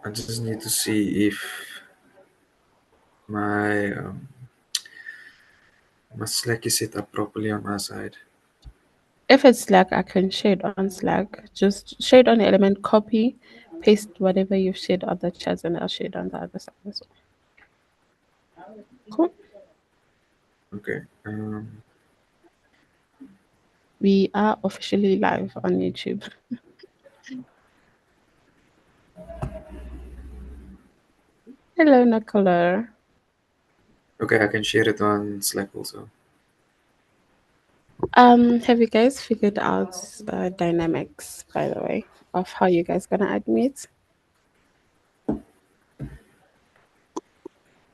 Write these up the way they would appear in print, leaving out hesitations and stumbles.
I just need to see if my my Slack is set up properly on my side. If it's Slack, I can share it on Slack. Just share it on the element, copy, paste whatever you've shared on the chats, and I'll share it on the other side as well. Cool. Okay. We are officially live on YouTube. Hello, Nicola. Okay, I can share it on Slack also. Have you guys figured out the dynamics, by the way, of how you guys gonna add meet?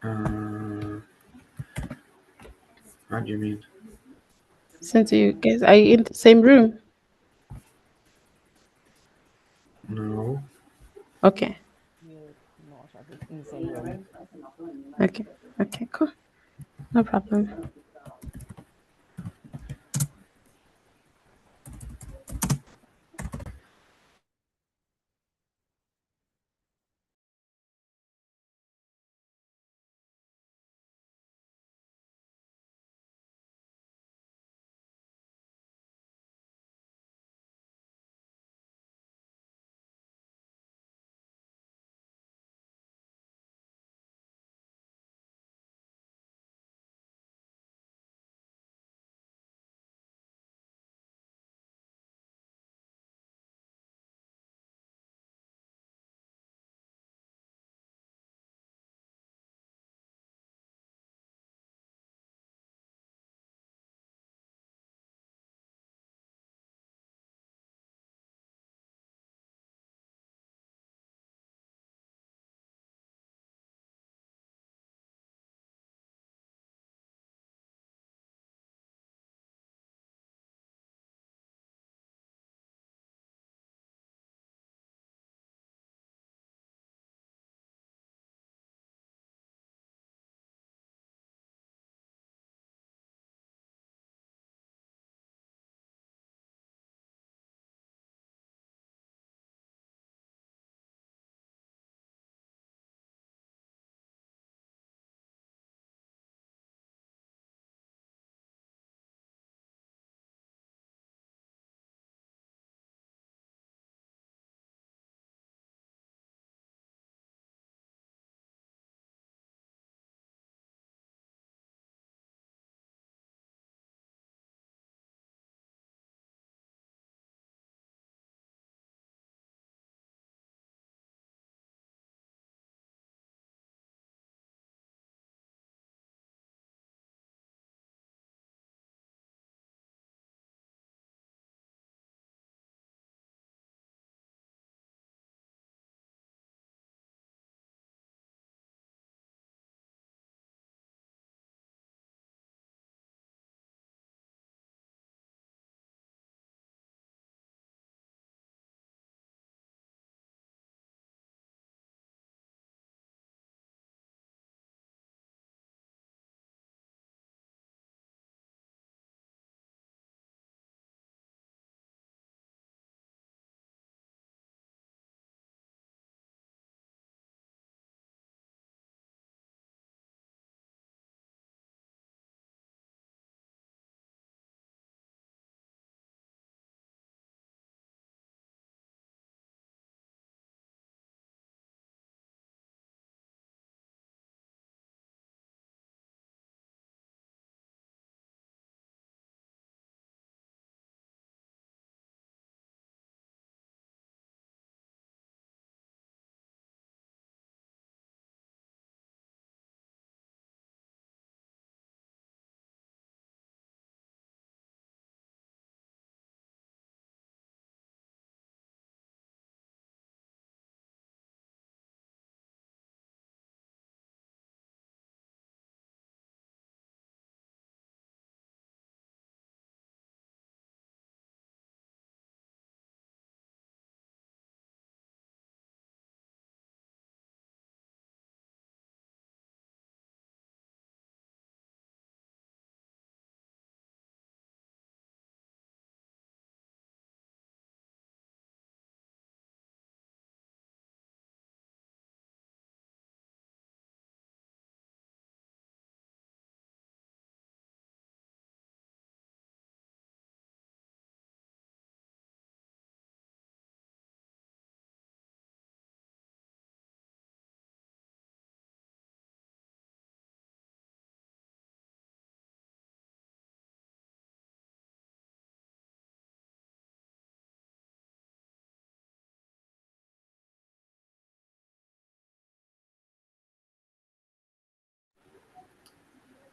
Uh, how do you mean? Since you guys are you in the same room. No. Okay. We're not in the same room. Okay. Okay, cool. No problem.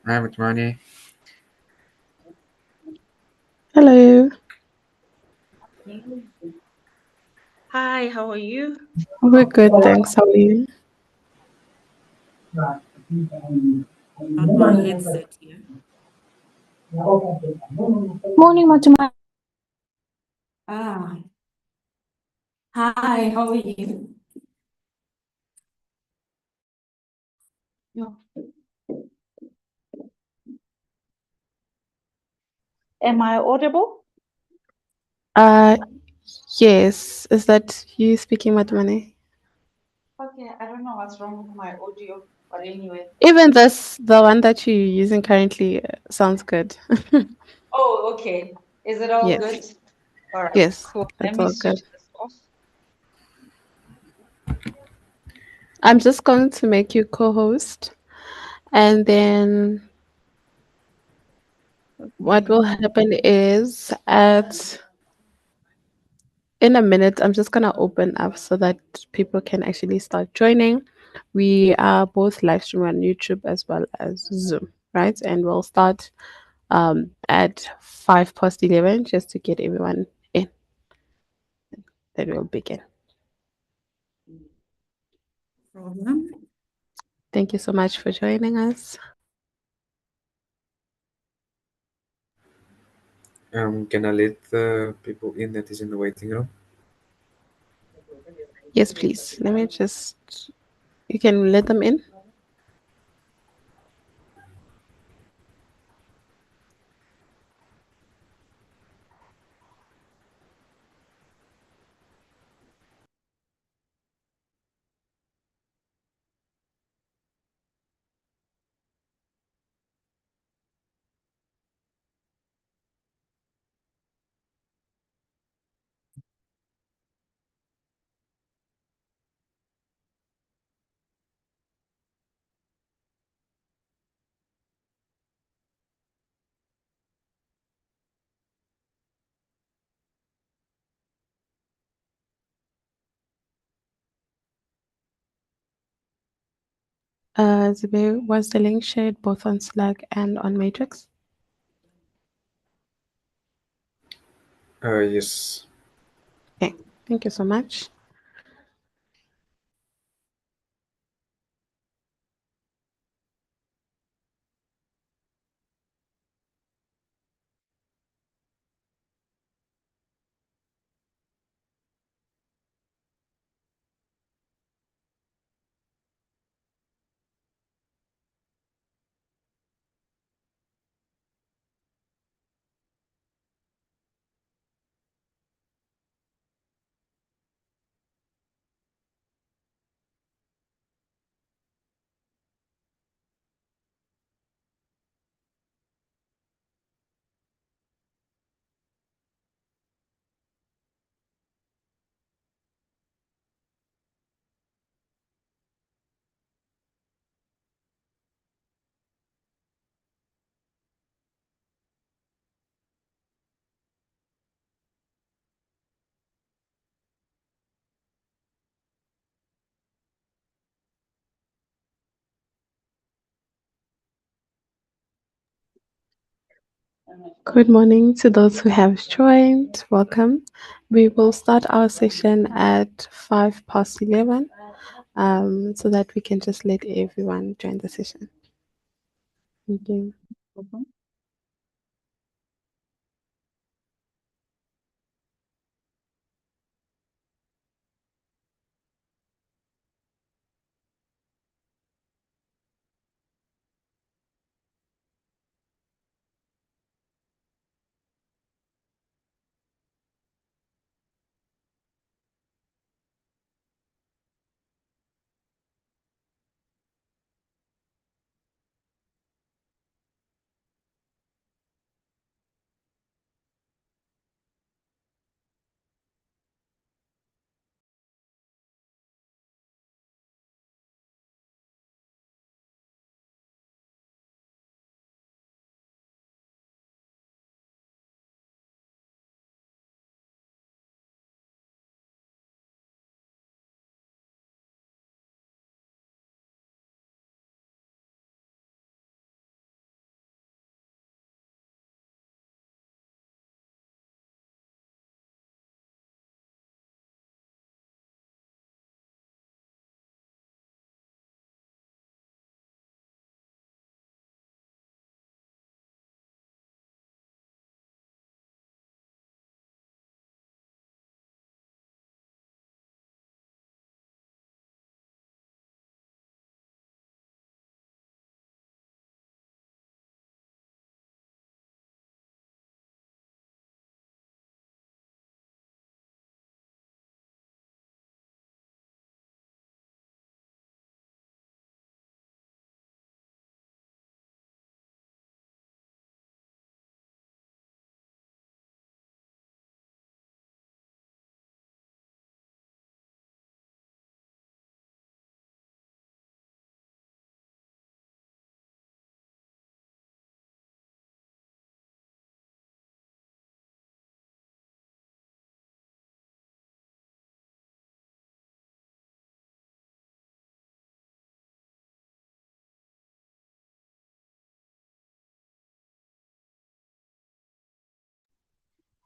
Hi, Matmani. Hello. Hi, how are you? We're good, thanks. How are you? On my headset here. Morning, Matuma. Ah, hi, how are you? Yeah. Am I audible? Uh, yes. Is that you speaking, Madmane? Okay, I don't know what's wrong with my audio, but anyway. Even this, the one that you're using currently, sounds good. Oh, okay. Is it all Yes. good? All right, Yes, cool. Let that's me all good. switch this off. I'm just going to make you co-host, and then what will happen is at in a minute, I'm just gonna open up so that people can actually start joining. We are both live streaming on YouTube as well as Zoom, right? And we'll start at 11:05 just to get everyone in. Then we'll begin. Problem. Thank you so much for joining us. Can I let the people in that is in the waiting room? Yes, please. Let me just. You can let them in. Zube, was the link shared both on Slack and on Matrix? Yes. Okay, thank you so much. Good morning to those who have joined. Welcome. We will start our session at 11:05, so that we can just let everyone join the session. Thank you.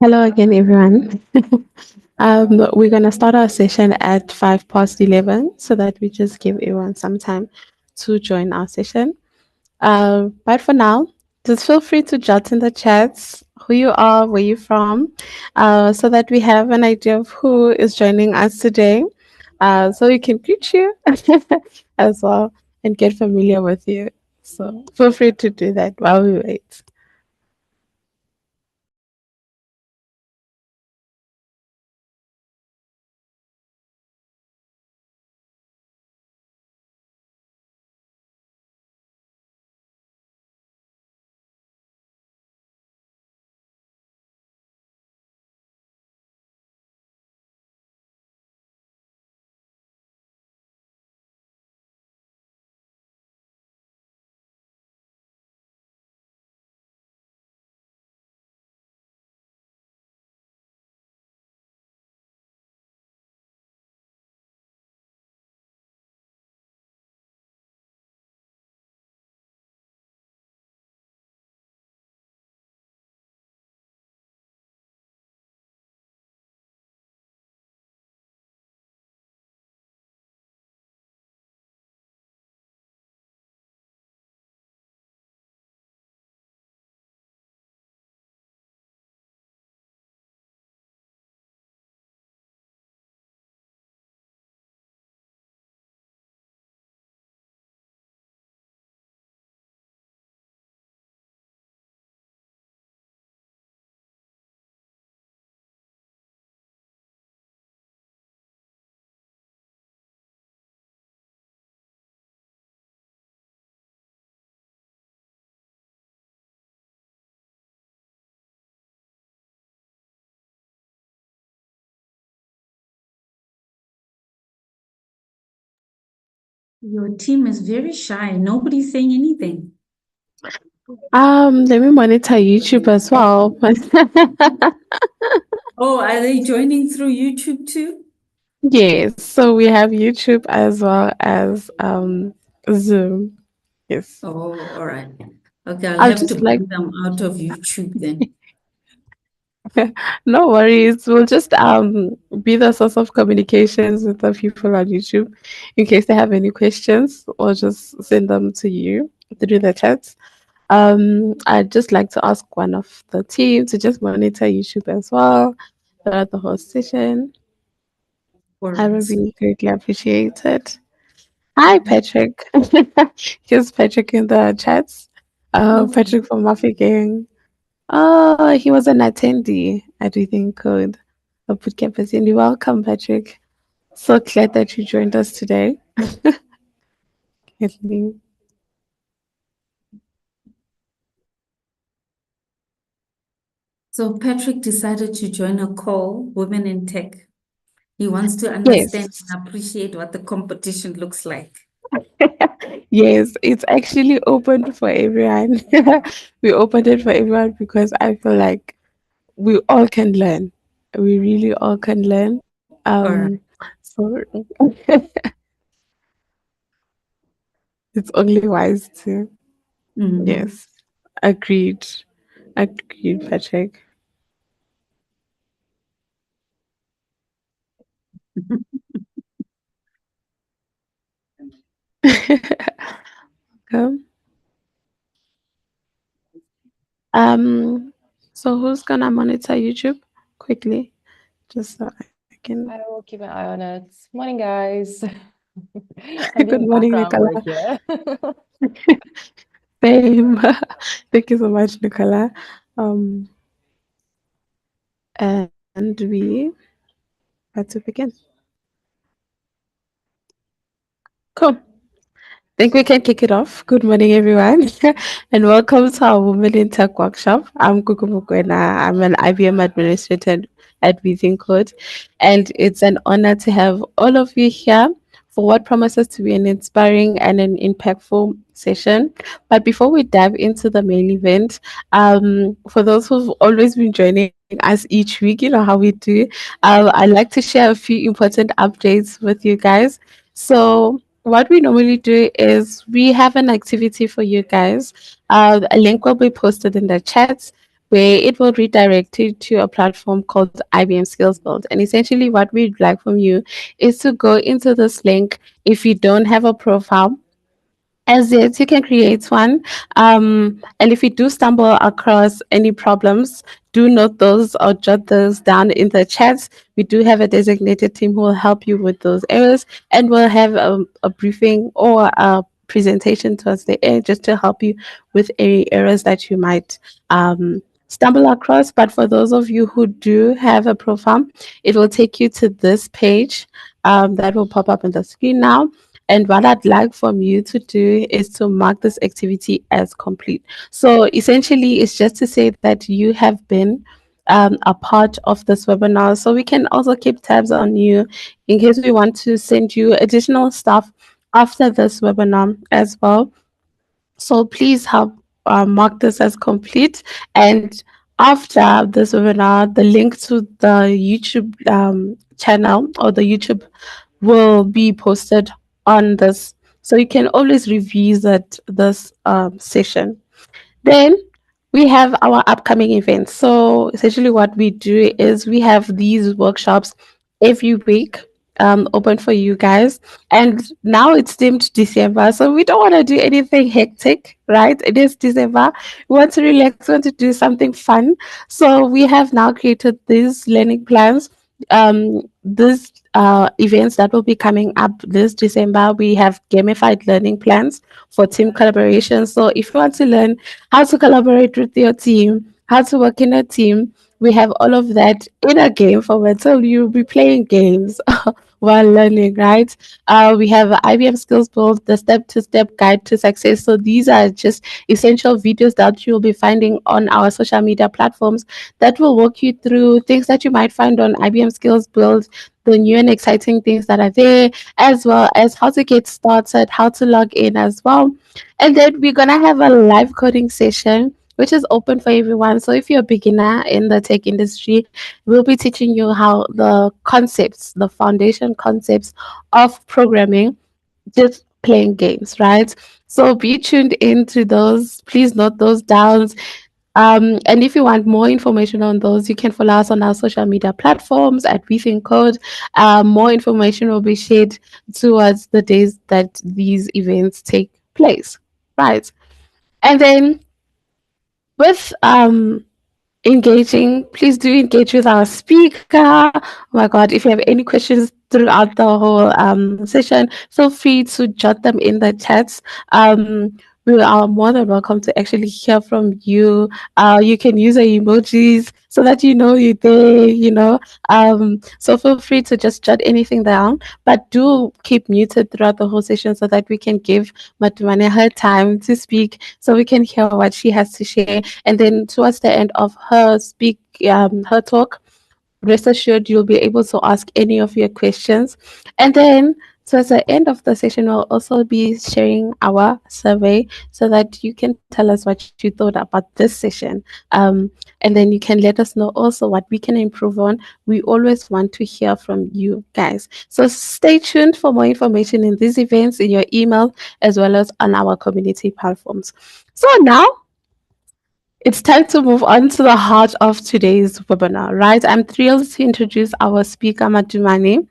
Hello again, everyone. We're going to start our session at 11 so that we just give everyone some time to join our session. But for now, just feel free to jot in the chats who you are, where you're from, so that we have an idea of who is joining us today. So we can greet you as well and get familiar with you. So feel free to do that while we wait. Your team is very shy. Nobody's saying anything. Let me monitor YouTube as well. Oh, are they joining through YouTube too? Yes, so we have YouTube as well as Zoom. Yes. Oh, all right. Okay, I'll I'll have to just like bring them out of YouTube then. no worries. We'll just be the source of communications with the people on YouTube in case they have any questions, or just send them to you through the chat. I'd just like to ask one of the team to just monitor YouTube as well throughout the whole session. All I would right. really greatly appreciate it. Hi, Patrick. Here's Patrick in the chats. No. Patrick from Mafia Gang. Oh, he was an attendee at Within Code of Bootcamp Assembly. Welcome, Patrick. So glad that you joined us today. Kathleen. So Patrick decided to join a call, Women in Tech. He wants to understand Yes. and appreciate what the competition looks like. Yes, it's actually open for everyone. We opened it for everyone because I feel like we all can learn. We really all can learn. All right. So it's only wise to. Mhm. Yes, agreed. Agreed, Patrick. Okay. Um, so who's gonna monitor YouTube quickly? Just so I can. I will keep an eye on it. Morning, guys. I'm Good doing morning, background Nicola. work here. Same. Thank you so much, Nicola. Um, and we had to begin. Cool. Think we can kick it off. Good morning, everyone, and welcome to our Women in Tech workshop. I'm Kuku Mukwena. I'm an IBM administrator at Within Code, and it's an honor to have all of you here for what promises to be an inspiring and an impactful session. But before we dive into the main event, for those who've always been joining us each week, you know how we do. I'd like to share a few important updates with you guys. So what we normally do is we have an activity for you guys. A link will be posted in the chat. where it will redirect you to a platform called IBM Skills Build. And essentially, what we'd like from you is to go into this link. If you don't have a profile, as yet, you can create one. And if you do stumble across any problems, do note those or jot those down in the chats. We do have a designated team who will help you with those errors, and we'll have a briefing or a presentation towards the end just to help you with any errors that you might stumble across. But for those of you who do have a profile, it will take you to this page that will pop up on the screen now. And what I'd like from you to do is to mark this activity as complete. So essentially, it's just to say that you have been a part of this webinar. So we can also keep tabs on you in case we want to send you additional stuff after this webinar as well. So please help mark this as complete. And after this webinar, the link to the YouTube channel or the YouTube will be posted on this. So you can always revisit this session. Then we have our upcoming events. So essentially what we do is we have these workshops every week open for you guys. And now it's deemed December, so we don't want to do anything hectic, right? It is December. We want to relax, we want to do something fun. So we have now created these learning plans. These events that will be coming up this December, we have gamified learning plans for team collaboration. So if you want to learn how to collaborate with your team, how to work in a team, we have all of that in a game format. So you'll be playing games while learning, right? We have IBM Skills Build, the step-to-step guide to success. So these are just essential videos that you'll be finding on our social media platforms that will walk you through things that you might find on IBM Skills Build, the new and exciting things that are there, as well as how to get started, how to log in as well. And then we're gonna have a live coding session which is open for everyone. So if you're a beginner in the tech industry, we'll be teaching you how the concepts, the foundation concepts of programming, just playing games, right? So be tuned into those. Please note those down. And if you want more information on those, you can follow us on our social media platforms at Rethink Code. More information will be shared towards the days that these events take place, right? And then with engaging, please do engage with our speaker. Oh my God, if you have any questions throughout the whole session, feel free to jot them in the chats. We are more than welcome to actually hear from you. You can use the emojis so that you know you're there, you know. So feel free to just jot anything down, but do keep muted throughout the whole session so that we can give Matumane her time to speak so we can hear what she has to share. And then towards the end of her her talk, rest assured you'll be able to ask any of your questions. And then towards the end of the session, we'll also be sharing our survey so that you can tell us what you thought about this session. And then you can let us know also what we can improve on. We always want to hear from you guys. So stay tuned for more information in these events, in your email, as well as on our community platforms. So now it's time to move on to the heart of today's webinar, right? I'm thrilled to introduce our speaker, Matumane.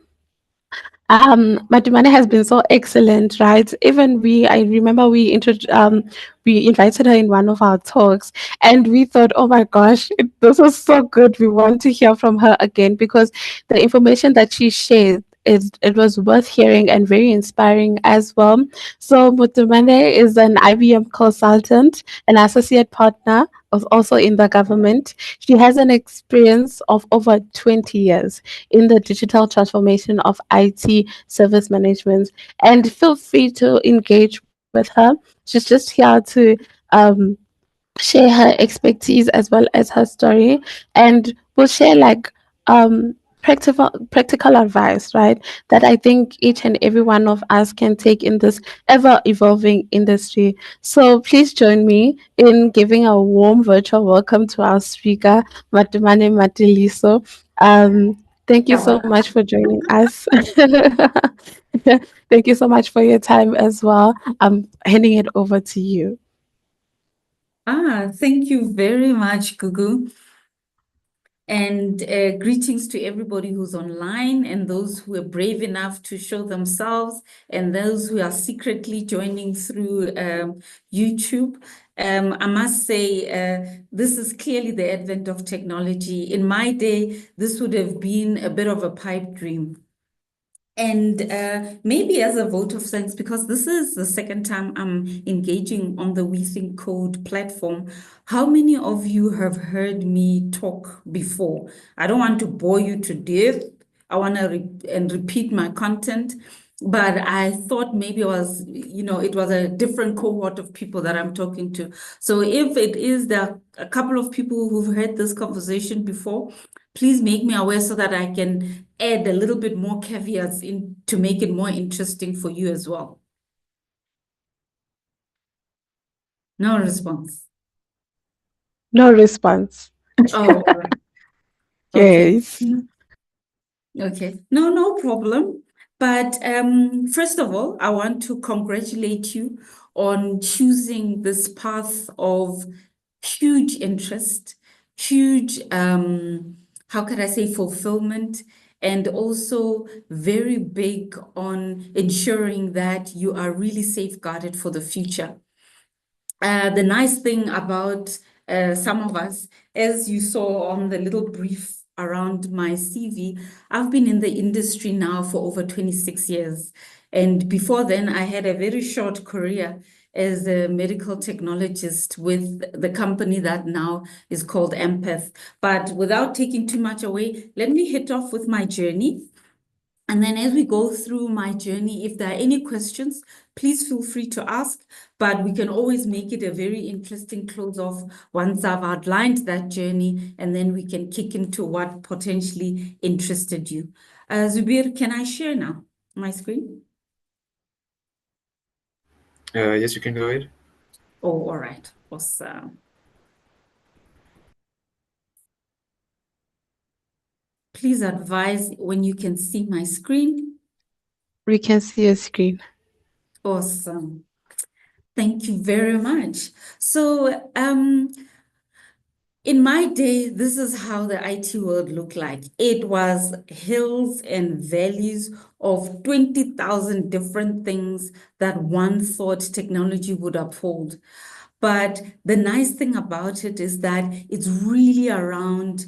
Matumane has been so excellent, right? Even I remember we invited her in one of our talks, and we thought, oh my gosh, this was so good. We want to hear from her again because the information that she shared, it was worth hearing and very inspiring as well. So Matumane is an IBM consultant, an associate partner, also in the government. She has an experience of over 20 years in the digital transformation of IT service management. And feel free to engage with her. She's just here to share her expertise as well as her story, and we'll share like practical advice, right, that I think each and every one of us can take in this ever evolving industry. So please join me in giving a warm virtual welcome to our speaker, Matumane Matiliso. Thank you so much for joining us. Thank you so much for your time as well. I'm handing it over to you. Thank you very much, Gugu. And greetings to everybody who's online and those who are brave enough to show themselves and those who are secretly joining through YouTube. I must say, this is clearly the advent of technology. In my day, this would have been a bit of a pipe dream. And maybe as a vote of thanks, because this is the second time I'm engaging on the We Think Code platform, how many of you have heard me talk before? I don't want to bore you to death. I want to repeat my content, but I thought maybe it was a different cohort of people that I'm talking to. So if it is there a couple of people who've heard this conversation before, please make me aware so that I can add a little bit more caveats in to make it more interesting for you as well. No response. No response. Oh, all right. Okay. Yes. Okay. No problem. But first of all, I want to congratulate you on choosing this path of huge interest, huge, how could I say, fulfillment, and also very big on ensuring that you are really safeguarded for the future. The nice thing about some of us, as you saw on the little brief around my CV, I've been in the industry now for over 26 years. And before then, I had a very short career as a medical technologist with the company that now is called Empath. But without taking too much away, let me hit off with my journey. And then as we go through my journey, if there are any questions, please feel free to ask, but we can always make it a very interesting close off once I've outlined that journey, and then we can kick into what potentially interested you. Zubir, can I share now my screen? Yes, you can go ahead. Oh, all right. Awesome. Please advise when you can see my screen. We can see your screen. Awesome. Thank you very much. So, in my day, this is how the IT world looked like. It was hills and valleys of 20,000 different things that one thought technology would uphold. But the nice thing about it is that it's really around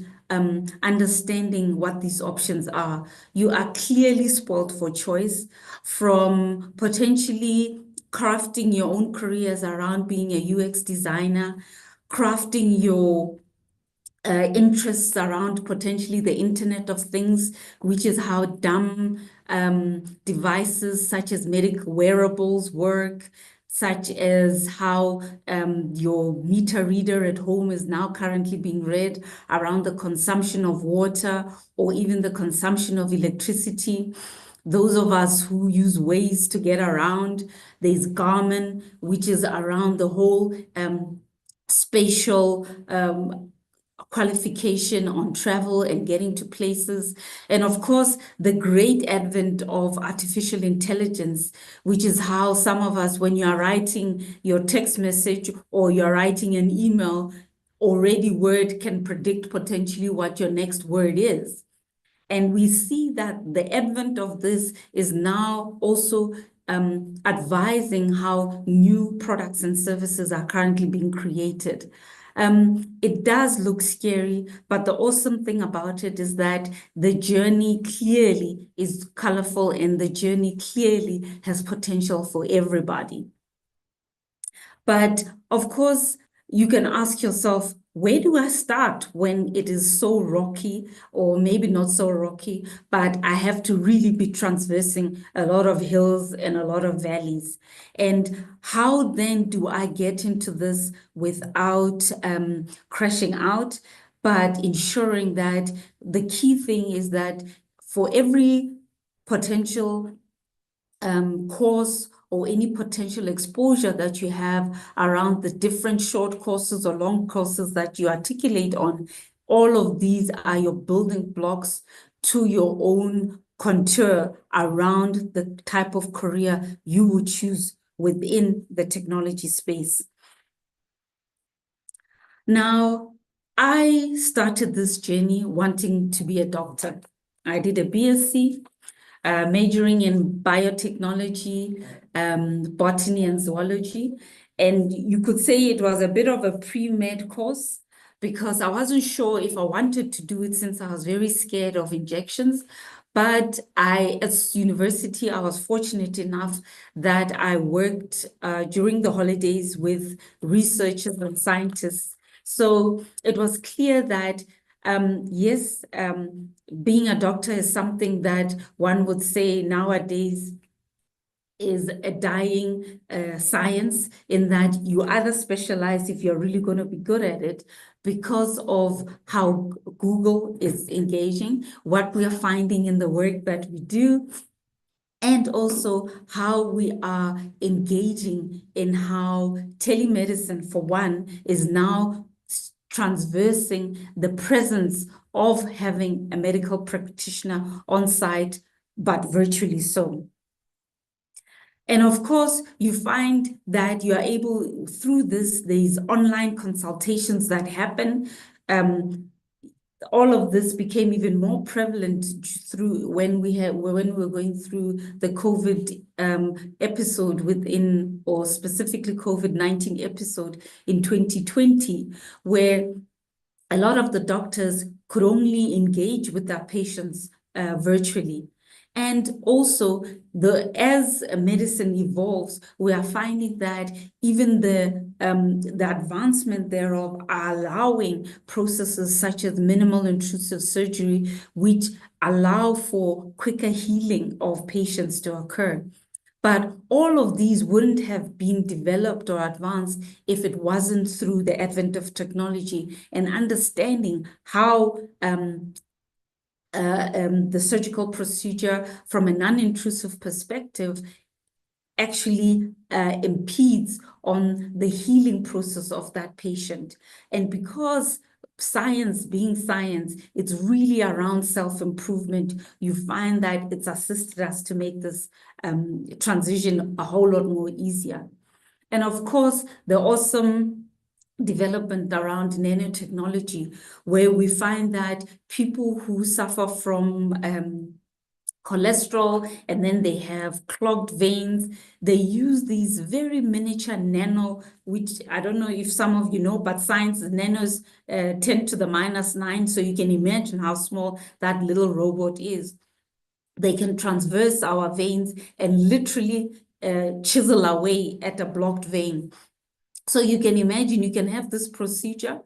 understanding what these options are. You are clearly spoiled for choice, from potentially crafting your own careers around being a UX designer, crafting your interests around potentially the Internet of Things, which is how dumb devices such as medical wearables work, such as how your meter reader at home is now currently being read, around the consumption of water or even the consumption of electricity. Those of us who use Waze to get around, there's Garmin, which is around the whole spatial qualification on travel and getting to places. And of course, the great advent of artificial intelligence, which is how some of us, when you are writing your text message or you're writing an email, already Word can predict potentially what your next word is. And we see that the advent of this is now also advising how new products and services are currently being created. It does look scary, but the awesome thing about it is that the journey clearly is colorful and the journey clearly has potential for everybody. But of course, you can ask yourself, where do I start when it is so rocky, or maybe not so rocky, but I have to really be traversing a lot of hills and a lot of valleys? And how then do I get into this without crashing out, but ensuring that the key thing is that for every potential course or any potential exposure that you have around the different short courses or long courses that you articulate on, all of these are your building blocks to your own contour around the type of career you would choose within the technology space. Now, I started this journey wanting to be a doctor. I did a BSc, majoring in biotechnology, botany and zoology. And you could say it was a bit of a pre-med course because I wasn't sure if I wanted to do it since I was very scared of injections. But at university, I was fortunate enough that I worked during the holidays with researchers and scientists. So it was clear that yes, being a doctor is something that one would say nowadays is a dying science, in that you either specialize if you're really going to be good at it, because of how Google is engaging, what we are finding in the work that we do, and also how we are engaging in how telemedicine, for one, is now transversing the presence of having a medical practitioner on site, but virtually so. And of course, you find that you are able, through this, there's online consultations that happen. All of this became even more prevalent through when we were going through the COVID episode within, or specifically COVID-19 episode in 2020, where a lot of the doctors could only engage with their patients virtually. And also, as medicine evolves, we are finding that even the advancement thereof are allowing processes such as minimal intrusive surgery, which allow for quicker healing of patients to occur. But all of these wouldn't have been developed or advanced if it wasn't through the advent of technology and understanding how the surgical procedure from a non-intrusive perspective actually impedes on the healing process of that patient. And because science being science, it's really around self-improvement, you find that it's assisted us to make this transition a whole lot more easier. And of course, the awesome development around nanotechnology, where we find that people who suffer from cholesterol and then they have clogged veins, they use these very miniature nano, which I don't know if some of you know, but science nanos 10 to the -9, so you can imagine how small that little robot is. They can transverse our veins and literally chisel away at a blocked vein. So you can imagine, you can have this procedure,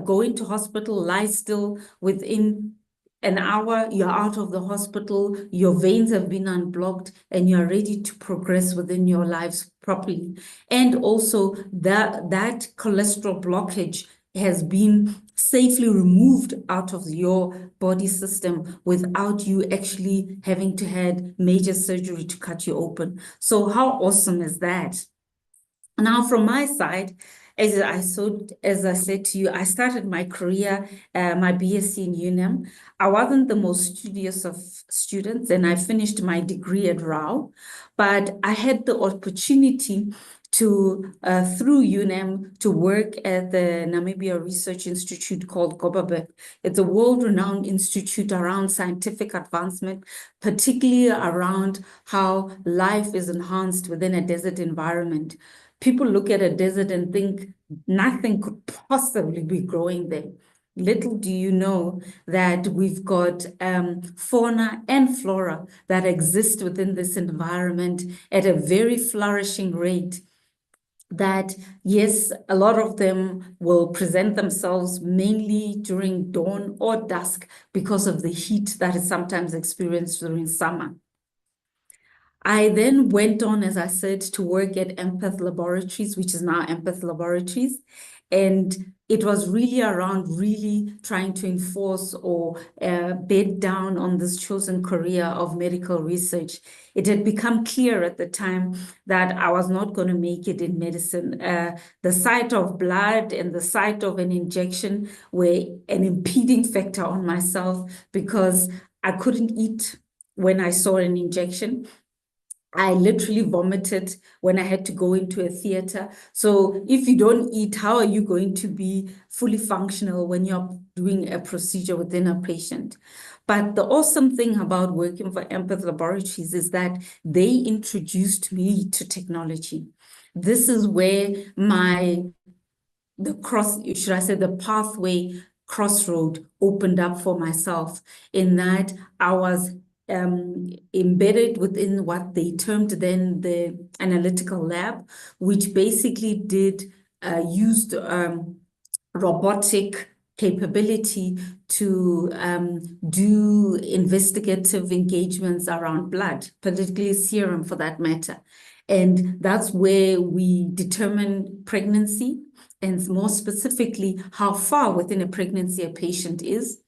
go into hospital, lie still, within an hour, you're out of the hospital, your veins have been unblocked, and you're ready to progress within your lives properly. And also that cholesterol blockage has been safely removed out of your body system without you actually having to have major surgery to cut you open. So how awesome is that? Now, from my side, as I said to you, I started my career, my BSc in UNAM. I wasn't the most studious of students, and I finished my degree at RAU, but I had the opportunity to, through UNAM, to work at the Namibia Research Institute called Gobaberg. It's a world-renowned institute around scientific advancement, particularly around how life is enhanced within a desert environment. People look at a desert and think nothing could possibly be growing there. Little do you know that we've got fauna and flora that exist within this environment at a very flourishing rate. That, yes, a lot of them will present themselves mainly during dawn or dusk because of the heat that is sometimes experienced during summer. I then went on, as I said, to work at Empath Laboratories, which is now Empath Laboratories. And it was really around really trying to enforce or bed down on this chosen career of medical research. It had become clear at the time that I was not going to make it in medicine. The sight of blood and the sight of an injection were an impeding factor on myself because I couldn't eat when I saw an injection. I literally vomited when I had to go into a theater. So if you don't eat, how are you going to be fully functional when you're doing a procedure within a patient? But the awesome thing about working for Empath Laboratories is that they introduced me to technology. This is where the pathway crossroad opened up for myself, in that I was embedded within what they termed then the analytical lab, which basically used robotic capability to do investigative engagements around blood, particularly serum for that matter. And that's where we determine pregnancy, and more specifically, how far within a pregnancy a patient is.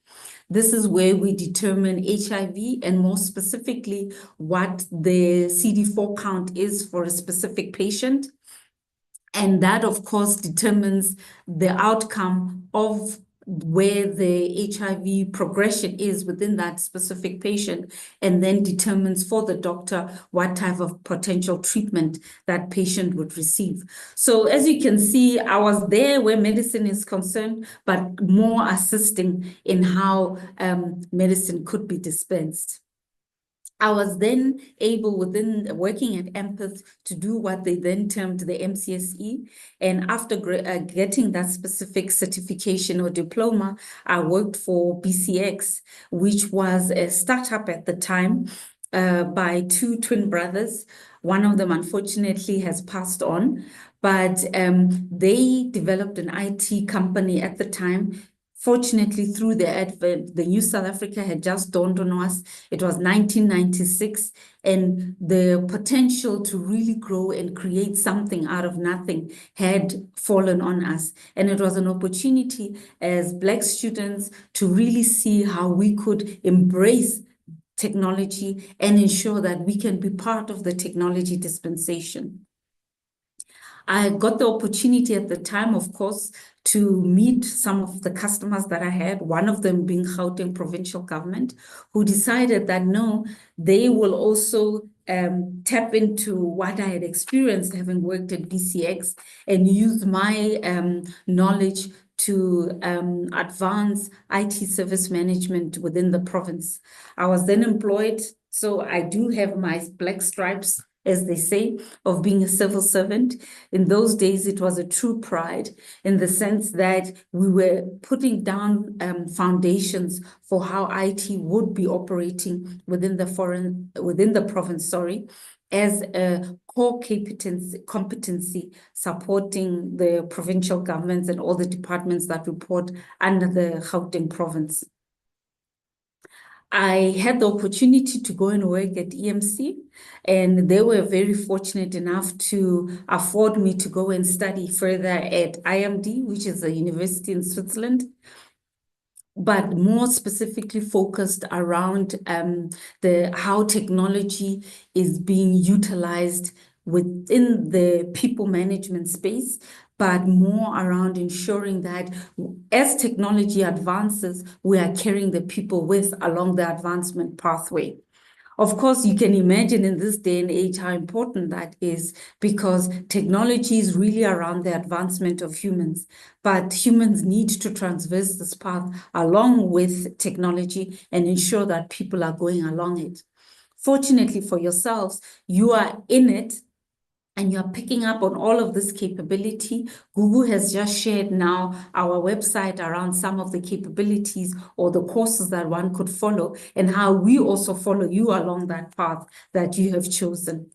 This is where we determine HIV, and more specifically, what the CD4 count is for a specific patient. And that, of course, determines the outcome of where the HIV progression is within that specific patient, and then determines for the doctor what type of potential treatment that patient would receive. So as you can see, I was there where medicine is concerned, but more assisting in how medicine could be dispensed. I was then able, within working at Empath, to do what they then termed the MCSE. And after getting that specific certification or diploma, I worked for BCX, which was a startup at the time by two twin brothers. One of them, unfortunately, has passed on, but they developed an IT company at the time. Fortunately, through the advent, the new South Africa had just dawned on us. It was 1996, and the potential to really grow and create something out of nothing had fallen on us. And it was an opportunity as Black students to really see how we could embrace technology and ensure that we can be part of the technology dispensation. I got the opportunity at the time, of course, to meet some of the customers that I had, one of them being Gauteng provincial government, who decided that no, they will also tap into what I had experienced having worked at BCX and use my knowledge to advance IT service management within the province. I was then employed, so I do have my black stripes, as they say, of being a civil servant. In those days, it was a true pride, in the sense that we were putting down foundations for how IT would be operating within the province, as a core competency supporting the provincial governments and all the departments that report under the Gauteng province. I had the opportunity to go and work at EMC, and they were very fortunate enough to afford me to go and study further at IMD, which is a university in Switzerland, but more specifically focused around how technology is being utilized within the people management space, but more around ensuring that as technology advances, we are carrying the people with along the advancement pathway. Of course, you can imagine in this day and age how important that is, because technology is really around the advancement of humans, but humans need to traverse this path along with technology and ensure that people are going along it. Fortunately for yourselves, you are in it, and you're picking up on all of this capability. Google has just shared now our website around some of the capabilities or the courses that one could follow, and how we also follow you along that path that you have chosen.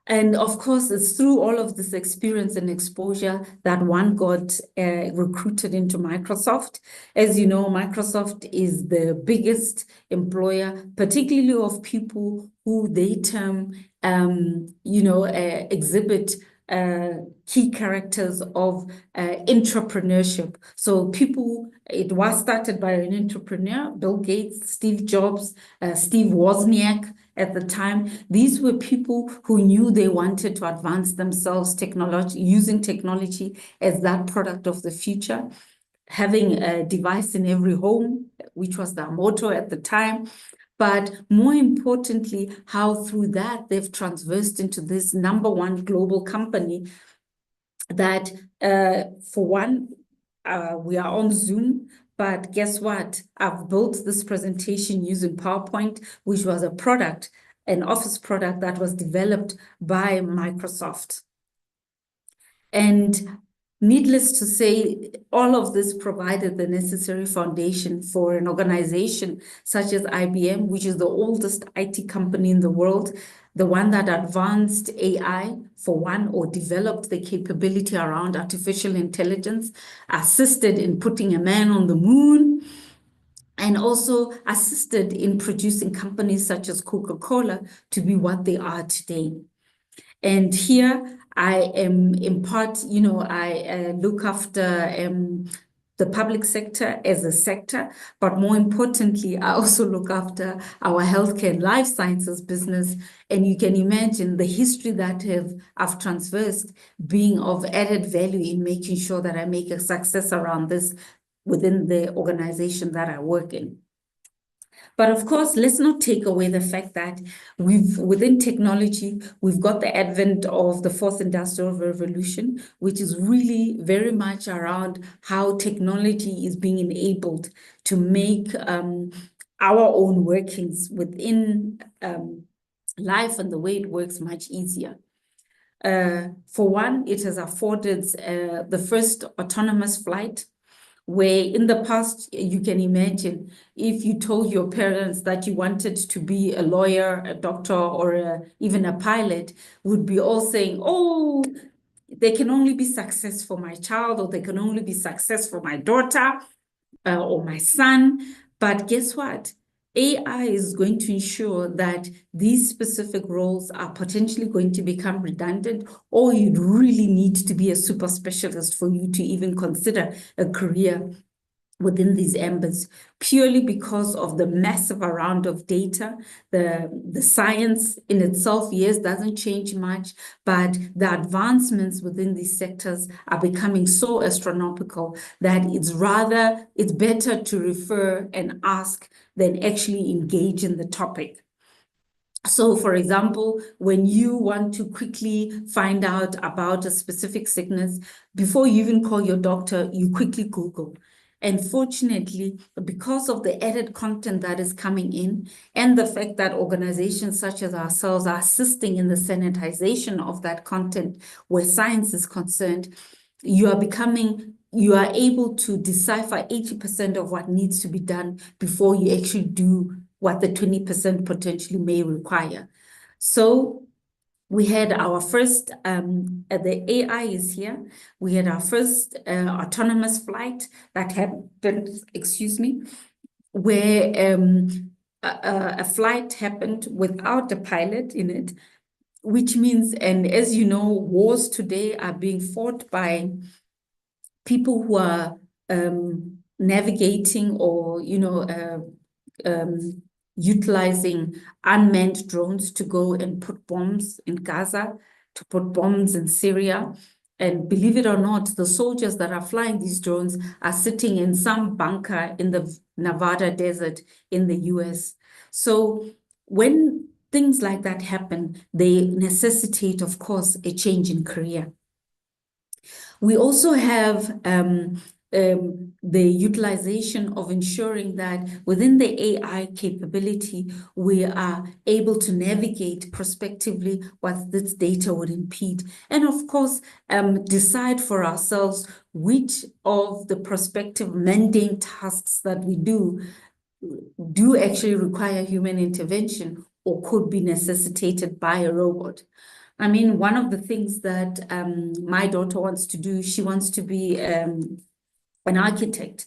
And of course, it's through all of this experience and exposure that one got recruited into Microsoft. As you know, Microsoft is the biggest employer, particularly of people who they term, exhibit key characters of entrepreneurship. So it was started by an entrepreneur, Bill Gates, Steve Jobs, Steve Wozniak at the time. These were people who knew they wanted to advance themselves using technology as that product of the future, having a device in every home, which was their motto at the time. but more importantly, how through that they've transversed into this #1 global company that, for one, we are on Zoom, but guess what? I've built this presentation using PowerPoint, which was a product, an Office product that was developed by Microsoft. And needless to say, all of this provided the necessary foundation for an organization such as IBM, which is the oldest IT company in the world, the one that advanced AI, for one, or developed the capability around artificial intelligence, assisted in putting a man on the moon, and also assisted in producing companies such as Coca-Cola to be what they are today. And here I am in part, I look after the public sector as a sector, but more importantly, I also look after our healthcare and life sciences business. And you can imagine the history that I've traversed being of added value in making sure that I make a success around this within the organization that I work in. But of course, let's not take away the fact that within technology, we've got the advent of the 4th Industrial Revolution, which is really very much around how technology is being enabled to make our own workings within life and the way it works much easier. For one, it has afforded the first autonomous flight, where in the past, you can imagine if you told your parents that you wanted to be a lawyer, a doctor, or even a pilot, would be all saying, oh, they can only be success for my child, or they can only be success for my daughter or my son. But guess what? AI is going to ensure that these specific roles are potentially going to become redundant, or you'd really need to be a super specialist for you to even consider a career within these ambits, purely because of the massive amount of data. The science in itself, yes, doesn't change much, but the advancements within these sectors are becoming so astronomical that it's better to refer and ask than actually engage in the topic. So, for example, when you want to quickly find out about a specific sickness, before you even call your doctor, you quickly Google. And fortunately, because of the added content that is coming in and the fact that organizations such as ourselves are assisting in the sanitization of that content where science is concerned, you are able to decipher 80% of what needs to be done before you actually do what the 20% potentially may require. So we had our first, the AI is here. We had our first autonomous flight that happened, where a flight happened without a pilot in it, which means, and as you know, wars today are being fought by people who are navigating or, utilizing unmanned drones to go and put bombs in Gaza, to put bombs in Syria. And believe it or not, the soldiers that are flying these drones are sitting in some bunker in the Nevada desert in the US. So when things like that happen, they necessitate, of course, a change in career. We also have the utilization of ensuring that within the AI capability, we are able to navigate prospectively what this data would impede. And of course, decide for ourselves which of the prospective mundane tasks that we do actually require human intervention or could be necessitated by a robot. I mean, one of the things that my daughter wants to do, she wants to be an architect.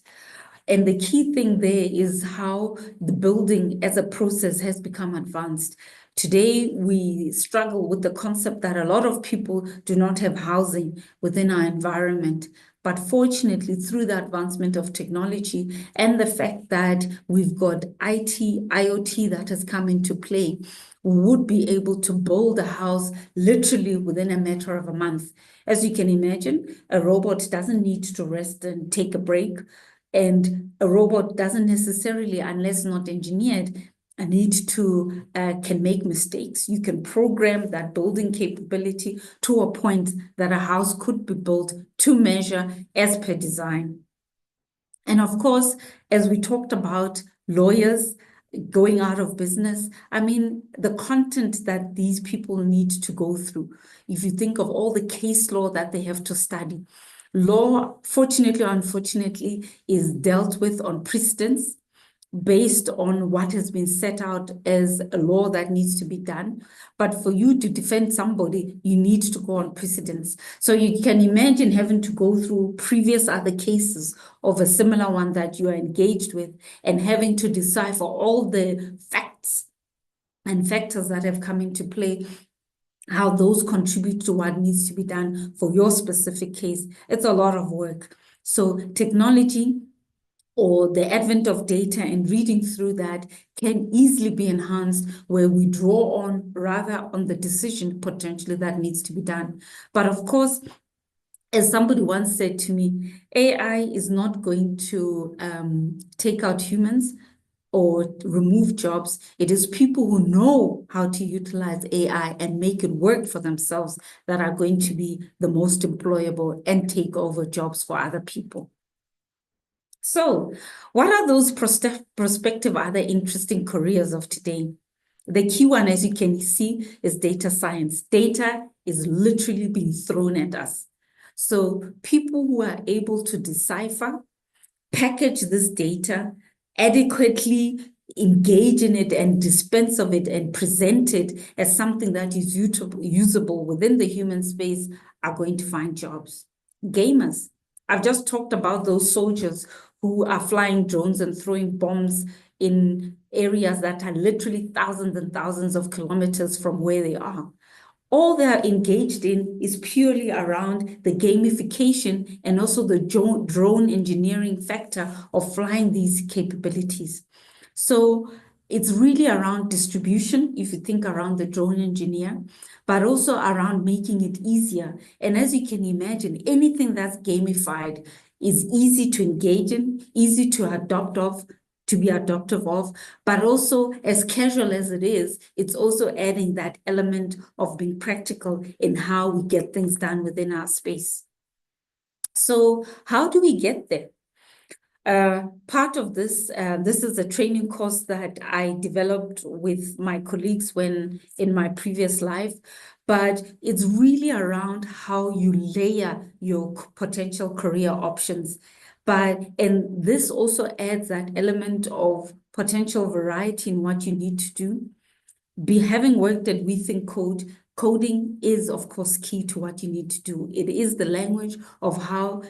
And the key thing there is how the building as a process has become advanced. Today, we struggle with the concept that a lot of people do not have housing within our environment. But fortunately, through the advancement of technology and the fact that we've got IoT that has come into play, we would be able to build a house literally within a matter of a month. As you can imagine, a robot doesn't need to rest and take a break. And a robot doesn't necessarily, unless not engineered, need to can make mistakes. You can program that building capability to a point that a house could be built to measure as per design. And of course, as we talked about lawyers going out of business, I mean, the content that these people need to go through, if you think of all the case law that they have to study, law, fortunately or unfortunately, is dealt with on precedents based on what has been set out as a law that needs to be done. But for you to defend somebody, you need to go on precedents. So you can imagine having to go through previous other cases of a similar one that you are engaged with and having to decipher all the facts and factors that have come into play, how those contribute to what needs to be done for your specific case. It's a lot of work. So technology or the advent of data and reading through that can easily be enhanced, where we draw on rather on the decision potentially that needs to be done. But of course, as somebody once said to me, AI is not going to take out humans or remove jobs. It is people who know how to utilize AI and make it work for themselves that are going to be the most employable and take over jobs for other people. So what are those prospective other interesting careers of today? The key one, as you can see, is data science. Data is literally being thrown at us. So people who are able to decipher, package this data, adequately engage in it and dispense of it and present it as something that is usable within the human space are going to find jobs. Gamers. I've just talked about those soldiers who are flying drones and throwing bombs in areas that are literally thousands and thousands of kilometers from where they are. All they are engaged in is purely around the gamification and also the drone engineering factor of flying these capabilities. So it's really around distribution, if you think around the drone engineer, but also around making it easier. And as you can imagine, anything that's gamified is easy to engage in, easy to be adoptive of, but also as casual as it is, it's also adding that element of being practical in how we get things done within our space. So how do we get there? Part of this, this is a training course that I developed with my colleagues in my previous life, but it's really around how you layer your potential career options. And this also adds that element of potential variety in what you need to do. Having worked at We Think Code, coding is, of course, key to what you need to do. It is the language of how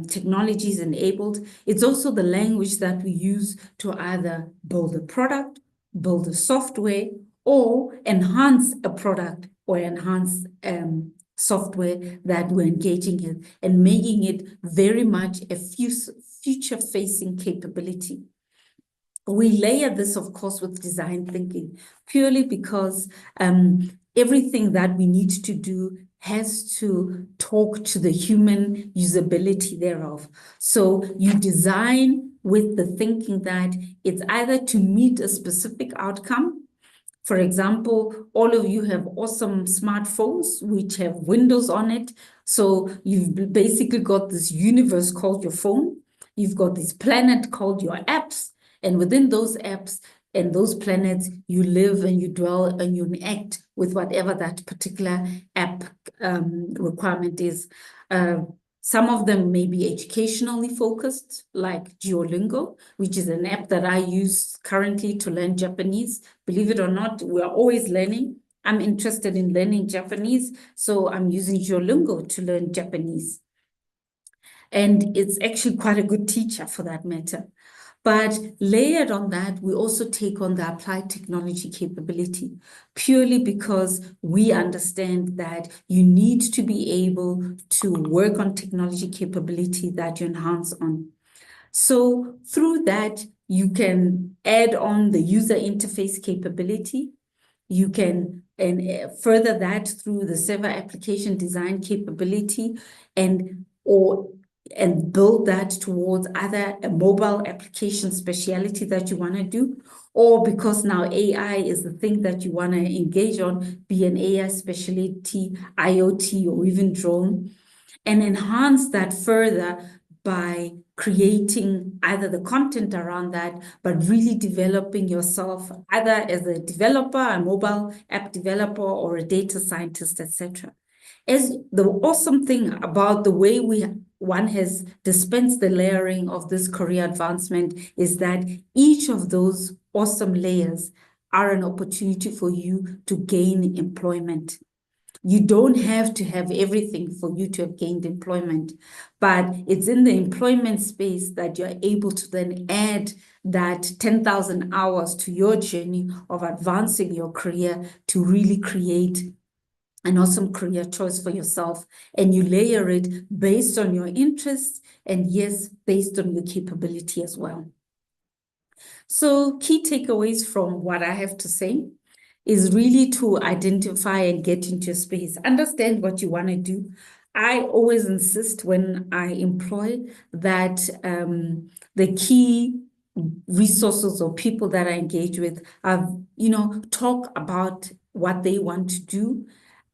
technology is enabled. It's also the language that we use to either build a product, build a software, or enhance a product or enhance software that we're engaging in and making it very much a future-facing capability. We layer this, of course, with design thinking, purely because everything that we need to do has to talk to the human usability thereof. So you design with the thinking that it's either to meet a specific outcome. For example, all of you have awesome smartphones which have windows on it. So you've basically got this universe called your phone. You've got this planet called your apps. And within those apps and those planets, you live and you dwell and you act with whatever that particular app requirement is. Some of them may be educationally focused, like Duolingo, which is an app that I use currently to learn Japanese. Believe it or not, we're always learning. I'm interested in learning Japanese, so I'm using Duolingo to learn Japanese. And it's actually quite a good teacher for that matter. But layered on that, we also take on the applied technology capability, purely because we understand that you need to be able to work on technology capability that you enhance on. So through that, you can add on the user interface capability. You can further that through the server application design capability or and build that towards either a mobile application speciality that you want to do, or because now AI is the thing that you want to engage on, be an AI specialty, IoT, or even drone, and enhance that further by creating either the content around that, but really developing yourself either as a developer, a mobile app developer, or a data scientist, etc. As the awesome thing about the way one has dispensed the layering of this career advancement is that each of those awesome layers are an opportunity for you to gain employment. You don't have to have everything for you to have gained employment, but it's in the employment space that you're able to then add that 10,000 hours to your journey of advancing your career to really create an awesome career choice for yourself. And you layer it based on your interests and, yes, based on your capability as well. So key takeaways from what I have to say is really to identify and get into your space. Understand what you want to do. I always insist when I employ that the key resources or people that I engage with are, talk about what they want to do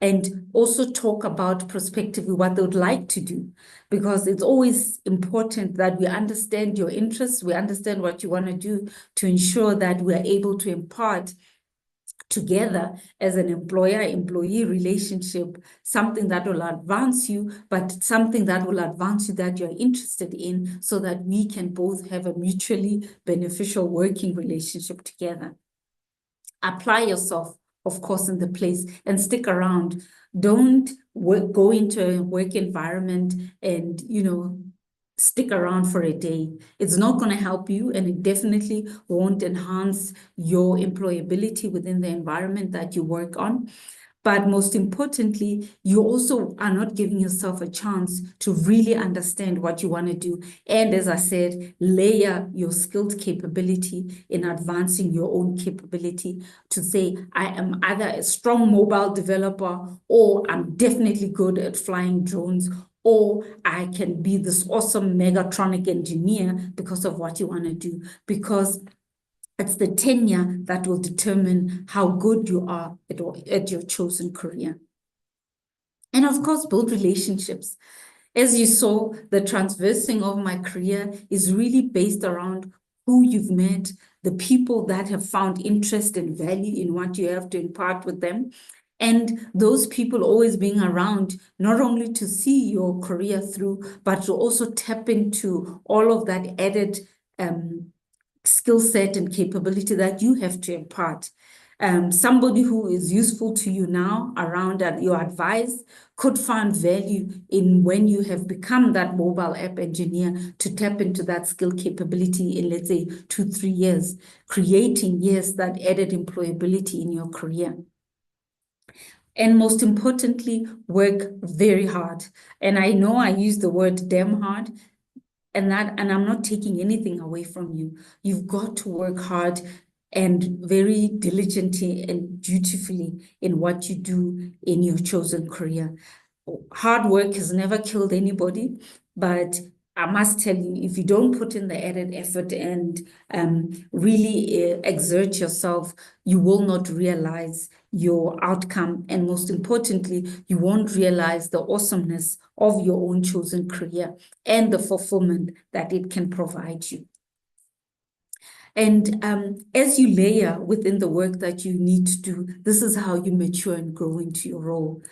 and also talk about prospectively what they would like to do, because it's always important that we understand your interests, we understand what you want to do to ensure that we are able to impart together as an employer-employee relationship, something that will advance you, but something that will advance you that you're interested in, so that we can both have a mutually beneficial working relationship together. Apply yourself, of course, in the place and stick around. Don't go into a work environment and, stick around for a day. It's not going to help you, and it definitely won't enhance your employability within the environment that you work on. But most importantly, you also are not giving yourself a chance to really understand what you want to do. And as I said, layer your skilled capability in advancing your own capability to say, I am either a strong mobile developer, or I'm definitely good at flying drones, or I can be this awesome megatronic engineer because of what you want to do, because it's the tenure that will determine how good you are at your chosen career. And of course, build relationships. As you saw, the transversing of my career is really based around who you've met, the people that have found interest and value in what you have to impart with them, and those people always being around, not only to see your career through, but to also tap into all of that added skill set and capability that you have to impart. Somebody who is useful to you now around your advice could find value in when you have become that mobile app engineer to tap into that skill capability in, let's say, 2-3 years, creating, yes, that added employability in your career. And most importantly, work very hard. And I know I use the word damn hard, and I'm not taking anything away from you. You've got to work hard and very diligently and dutifully in what you do in your chosen career. Hard work has never killed anybody, but I must tell you, if you don't put in the added effort and really exert yourself, you will not realize your outcome. And most importantly, you won't realize the awesomeness of your own chosen career and the fulfillment that it can provide you. And as you layer within the work that you need to do, this is how you mature and grow into your role.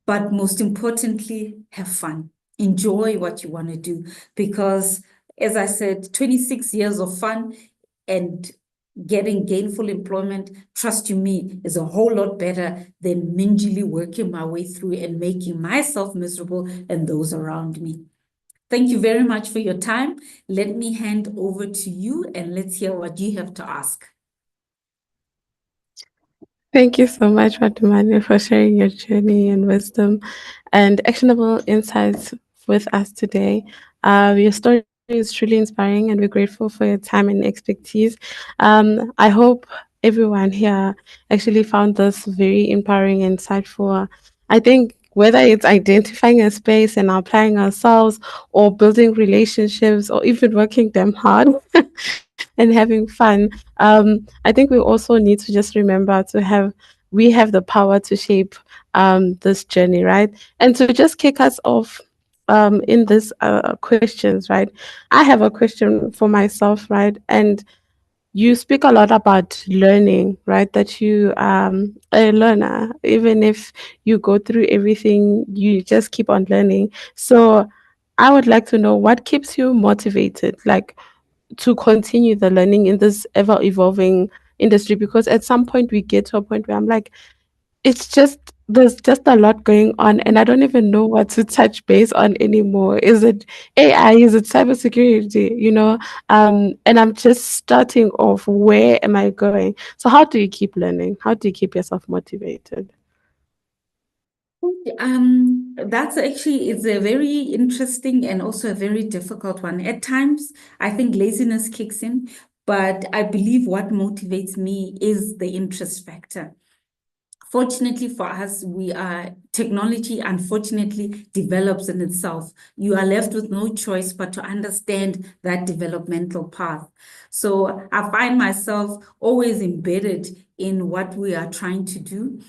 But most importantly, have fun. Enjoy what you want to do, because, as I said, 26 years of fun and getting gainful employment, trust you me, is a whole lot better than mingily working my way through and making myself miserable and those around me. Thank you very much for your time. Let me hand over to you and let's hear what you have to ask. Thank you so much, Fatumani, for sharing your journey and wisdom and actionable insights with us today. Your story is truly inspiring, and we're grateful for your time and expertise. I hope everyone here actually found this very empowering and insightful. I think whether it's identifying a space and applying ourselves, or building relationships, or even working them hard and having fun. I think we also need to just remember we have the power to shape this journey, right? And to just kick us off in this questions, right? I have a question for myself, right? And you speak a lot about learning, right? That you a learner, even if you go through everything, you just keep on learning. So I would like to know what keeps you motivated, like to continue the learning in this ever evolving industry, because at some point we get to a point where I'm like, it's just there's just a lot going on and I don't even know what to touch base on anymore. Is it AI? Is it cybersecurity? And I'm just starting off. Where am I going? So how do you keep learning? How do you keep yourself motivated? That's actually it's a very interesting and also a very difficult one. At times, I think laziness kicks in, but I believe what motivates me is the interest factor. Fortunately for us, technology unfortunately develops in itself. You are left with no choice but to understand that developmental path. So I find myself always embedded in what we are trying to do,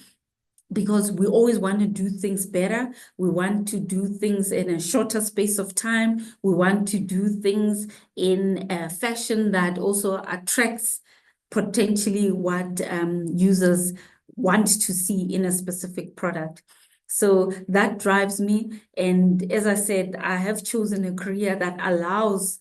because we always want to do things better. We want to do things in a shorter space of time. We want to do things in a fashion that also attracts potentially what users want to see in a specific product. So that drives me. And as I said, I have chosen a career that allows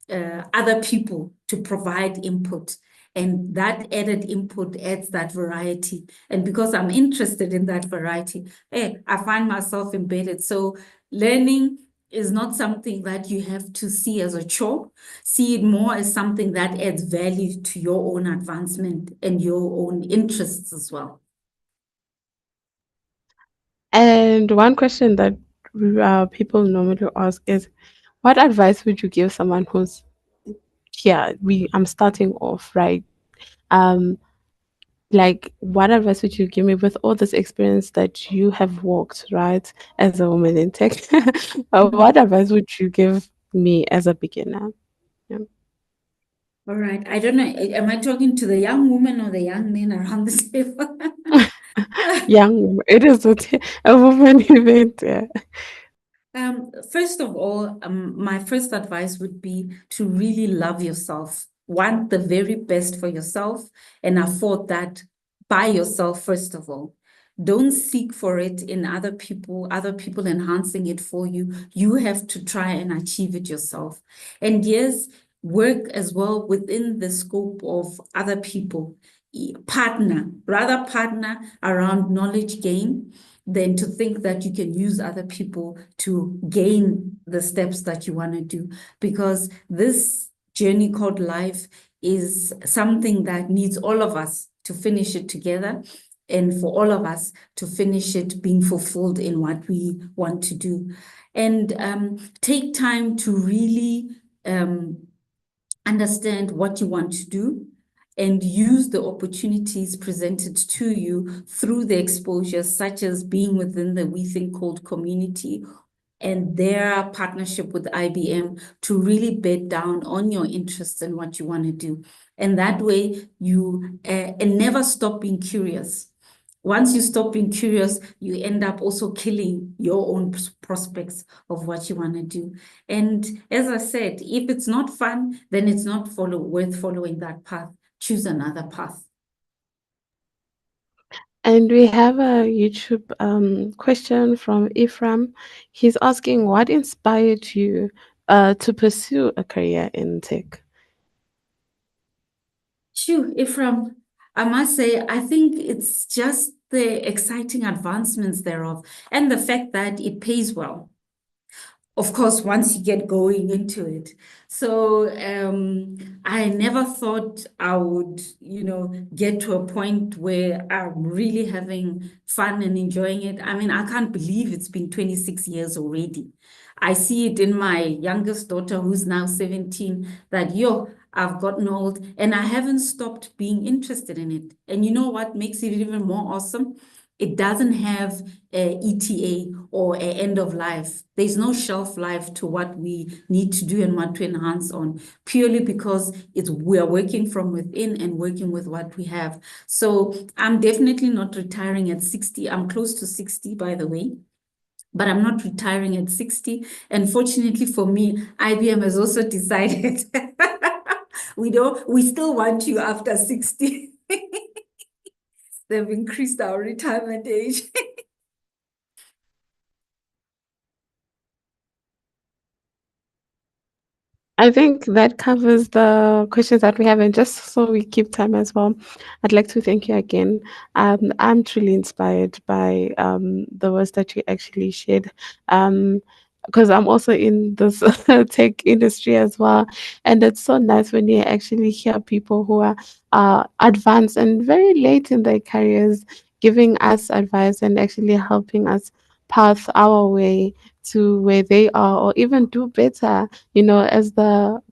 other people to provide input. And that added input adds that variety. And because I'm interested in that variety, I find myself embedded. So learning is not something that you have to see as a chore. See it more as something that adds value to your own advancement and your own interests as well. And one question that people normally ask is, what advice would you give someone who's I'm starting off, right? Like, what advice would you give me with all this experience that you have walked, right, as a woman in tech? What advice would you give me as a beginner? Yeah. All right. I don't know. Am I talking to the young woman or the young men around the table? Young woman. It is a woman event. Yeah. First of all, my first advice would be to really love yourself. Want the very best for yourself and afford that by yourself, first of all. Don't seek for it in other people enhancing it for you. You have to try and achieve it yourself. And yes, work as well within the scope of other people. Partner around knowledge gain than to think that you can use other people to gain the steps that you want to do. Because this journey called life is something that needs all of us to finish it together, and for all of us to finish it being fulfilled in what we want to do. And take time to really understand what you want to do, and use the opportunities presented to you through the exposures, such as being within the We Think Code community and their partnership with IBM, to really bed down on your interests and what you want to do. And that way you and never stop being curious. Once you stop being curious, you end up also killing your own prospects of what you want to do. And as I said, if it's not fun, then it's not worth following that path. Choose another path. And we have a YouTube question from Ephraim. He's asking, what inspired you to pursue a career in tech? Sure, Ephraim, I must say, I think it's just the exciting advancements thereof and the fact that it pays well. Of course, once you get going into it. So I never thought I would, get to a point where I'm really having fun and enjoying it. I mean, I can't believe it's been 26 years already. I see it in my youngest daughter, who's now 17, that I've gotten old and I haven't stopped being interested in it. And you know what makes it even more awesome? It doesn't have a ETA or an end of life. There's no shelf life to what we need to do and what to enhance on, purely because we are working from within and working with what we have. So I'm definitely not retiring at 60. I'm close to 60, by the way. But I'm not retiring at 60. And fortunately for me, IBM has also decided we still want you after 60. They've increased our retirement age. I think that covers the questions that we have, and just so we keep time as well, I'd like to thank you again. I'm truly inspired by the words that you actually shared, because I'm also in this tech industry as well, and it's so nice when you actually hear people who are advanced and very late in their careers giving us advice and actually helping us path our way to where they are, or even do better, as the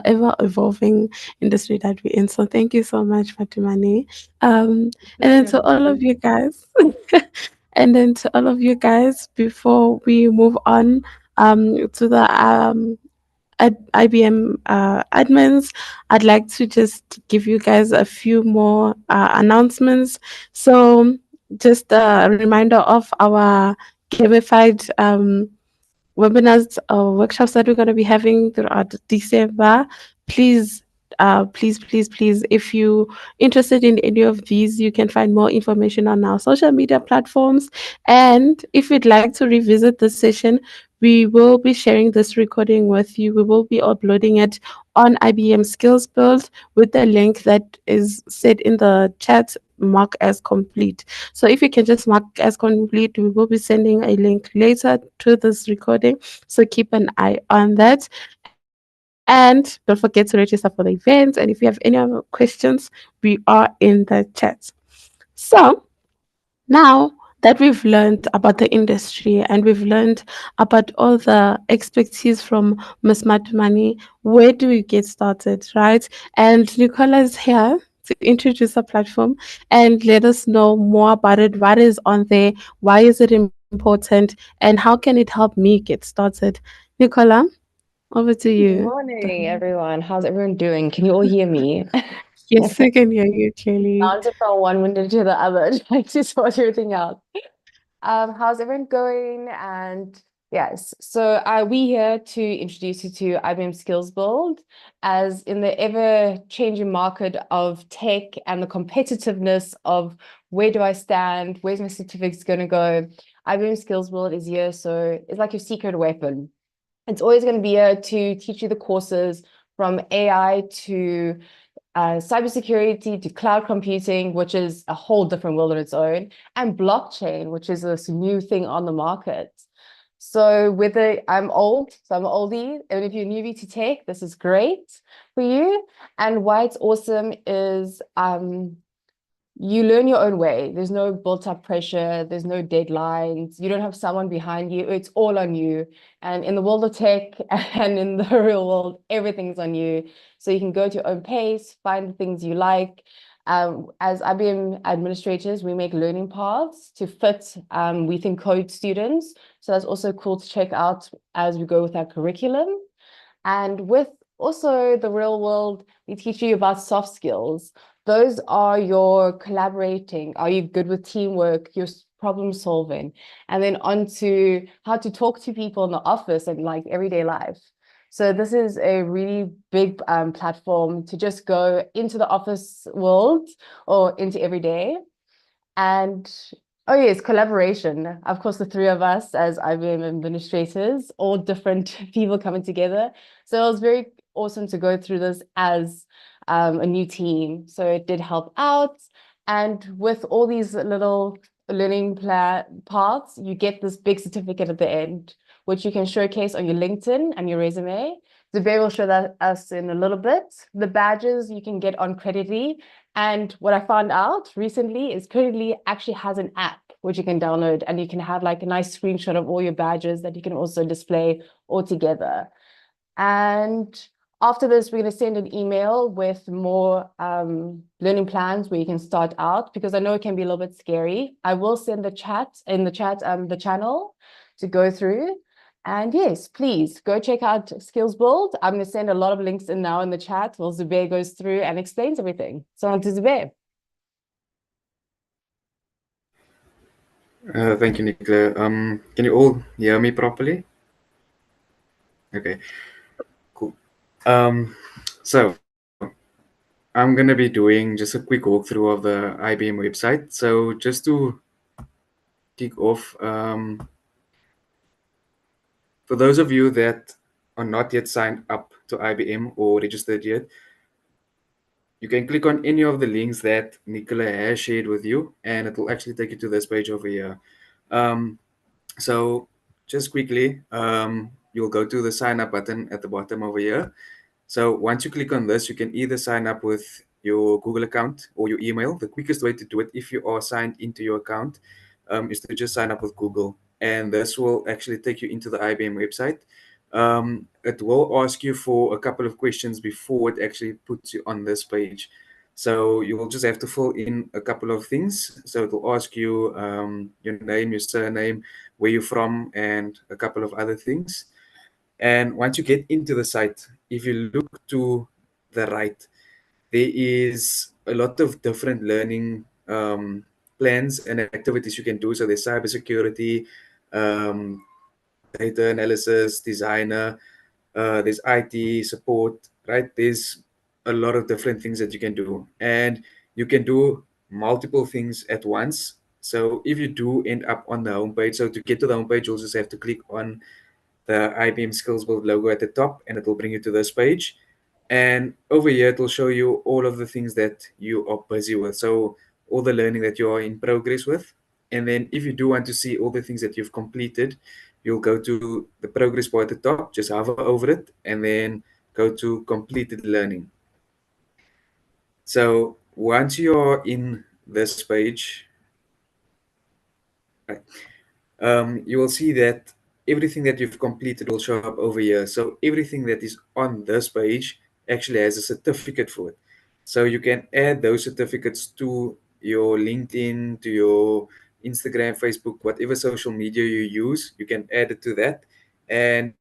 ever evolving industry that we're in. So thank you so much, Fatimani. And then to all of you guys, before we move on to the IBM admins, I'd like to just give you guys a few more announcements. So just a reminder of our gamified webinars or workshops that we're going to be having throughout December. Please, please, if you're interested in any of these, you can find more information on our social media platforms. And if you'd like to revisit this session, we will be sharing this recording with you. We will be uploading it on IBM Skills Build with the link that is set in the chat, mark as complete. So if you can just mark as complete, we will be sending a link later to this recording. So keep an eye on that. And don't forget to register for the event. And if you have any other questions, we are in the chat. So now that we've learned about the industry and we've learned about all the expertise from Ms. Matumani, where do we get started, right? And Nicola is here to introduce the platform and let us know more about it. What is on there? Why is it important? And how can it help me get started? Nicola, over to Good you. morning, everyone. How's everyone doing? Can you all hear me? Yes, I can hear you clearly. Bouncing from one window to the other, trying to sort everything out. How's everyone going? And yes, so we here to introduce you to IBM Skills Build, as in the ever-changing market of tech and the competitiveness of where do I stand, where's my certificates going to go. IBM Skills Build is here, so it's like your secret weapon. It's always going to be here to teach you the courses from AI to cybersecurity to cloud computing, which is a whole different world on its own, and blockchain, which is this new thing on the market. So I'm old, so I'm an oldie, and if you're newbie to tech, this is great for you. And why it's awesome is you learn your own way. There's no built-up pressure. There's no deadlines. You don't have someone behind you. It's all on you. And in the world of tech and in the real world, everything's on you. So you can go at your own pace, find the things you like. As IBM administrators, we make learning paths to fit we think code students. So that's also cool to check out as we go with our curriculum. And with also the real world, we teach you about soft skills. Those are your collaborating. Are you good with teamwork? Your problem solving, and then on to how to talk to people in the office and like everyday life. So this is a really big platform to just go into the office world or into everyday. And oh yes, collaboration. Of course, the three of us as IBM administrators, all different people coming together. So it was very awesome to go through this as a new team. So it did help out. And with all these little learning paths, you get this big certificate at the end, which you can showcase on your LinkedIn and your resume. Zubair will show that us in a little bit. The badges you can get on Creditly. And what I found out recently is Creditly actually has an app which you can download, and you can have like a nice screenshot of all your badges that you can also display all together. And After this, we're going to send an email with more learning plans where you can start out, because I know it can be a little bit scary. I will send the channel to go through. And yes, please go check out Skills Build. I'm going to send a lot of links in now in the chat while Zubair goes through and explains everything. So on to Zubair. Thank you, Nicola. Can you all hear me properly? Okay, cool. So I'm gonna be doing just a quick walkthrough of the IBM website. So just to kick off, for those of you that are not yet signed up to IBM or registered yet, you can click on any of the links that Nicola has shared with you, and it will actually take you to this page over here. So just quickly, you'll go to the sign up button at the bottom over here. So once you click on this, you can either sign up with your Google account or your email. The quickest way to do it, if you are signed into your account, is to just sign up with Google. And this will actually take you into the IBM website. It will ask you for a couple of questions before it actually puts you on this page. So you will just have to fill in a couple of things. So it will ask you your name, your surname, where you're from, and a couple of other things. And once you get into the site, if you look to the right, there is a lot of different learning plans and activities you can do. So there's cybersecurity, data analysis, designer, there's IT support, right? There's a lot of different things that you can do. And you can do multiple things at once. So if you do end up on the homepage, so to get to the homepage, you'll just have to click on the IBM Skills Build logo at the top, and it will bring you to this page. And over here, it will show you all of the things that you are busy with. So all the learning that you are in progress with. And then if you do want to see all the things that you've completed, you'll go to the progress bar at the top, just hover over it, and then go to completed learning. So once you're in this page, right, you will see that everything that you've completed will show up over here. So everything that is on this page actually has a certificate for it. So you can add those certificates to your LinkedIn, to your Instagram, Facebook, whatever social media you use, you can add it to that. And